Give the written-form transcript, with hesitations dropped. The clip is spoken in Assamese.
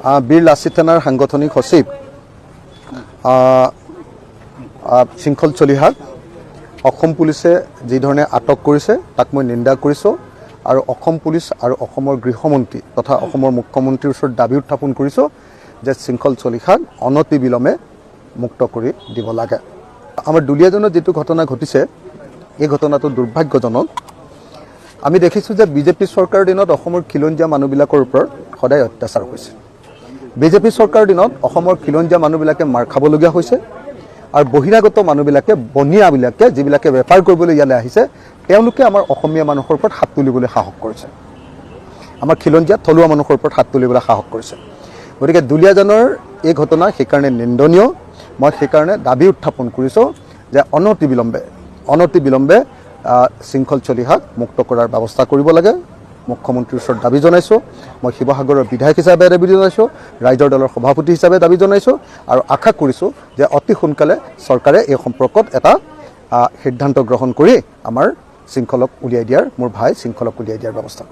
বীৰ লাচিত সেনাৰ সাংগঠনিক সচিব শৃংখল চলিহাক অসম পুলিচে যি ধৰণে আটক কৰিছে তাক মই নিন্দা কৰিছোঁ আৰু অসম পুলিচ আৰু অসমৰ গৃহমন্ত্ৰী তথা অসমৰ মুখ্যমন্ত্ৰীৰ ওচৰত দাবী উত্থাপন কৰিছোঁ যে শৃংখল চলিহাক অনতিবিলম্বে মুক্ত কৰি দিব লাগে। আমাৰ দুলীয়াজনত যিটো ঘটনা ঘটিছে এই ঘটনাটো দুৰ্ভাগ্যজনক। আমি দেখিছোঁ যে বিজেপি চৰকাৰৰ দিনত অসমৰ খিলঞ্জীয়া মানুহবিলাকৰ ওপৰত সদায় অত্যাচাৰ হৈছে। বিজেপি চৰকাৰৰ দিনত অসমৰ খিলঞ্জীয়া মানুহবিলাকে মাৰ খাবলগীয়া হৈছে আৰু বহিৰাগত মানুহবিলাকে বনিয়াবিলাকে যিবিলাকে বেপাৰ কৰিবলৈ ইয়ালৈ আহিছে তেওঁলোকে আমাৰ অসমীয়া মানুহৰ ওপৰত হাত তুলিবলৈ সাহস কৰিছে, আমাৰ খিলঞ্জীয়া থলুৱা মানুহৰ ওপৰত হাত তুলিবলৈ সাহস কৰিছে। গতিকে দুলীয়াজনৰ এই ঘটনা সেইকাৰণে নিন্দনীয়। মই সেইকাৰণে দাবী উত্থাপন কৰিছোঁ যে অনতিবিলম্বে শৃংখল চলিহাক মুক্ত কৰাৰ ব্যৱস্থা কৰিব লাগে। মুখ্যমন্ত্ৰীৰ ওচৰত দাবী জনাইছোঁ। মই শিৱসাগৰৰ বিধায়ক হিচাপে দাবী জনাইছোঁ, ৰাইজৰ দলৰ সভাপতি হিচাপে দাবী জনাইছোঁ আৰু আশা কৰিছোঁ যে অতি সোনকালে চৰকাৰে এই সম্পৰ্কত এটা সিদ্ধান্ত গ্ৰহণ কৰি আমাৰ শৃংখলক উলিয়াই দিয়াৰ, মোৰ ভাই শৃংখলক উলিয়াই দিয়াৰ ব্যৱস্থা কৰিব।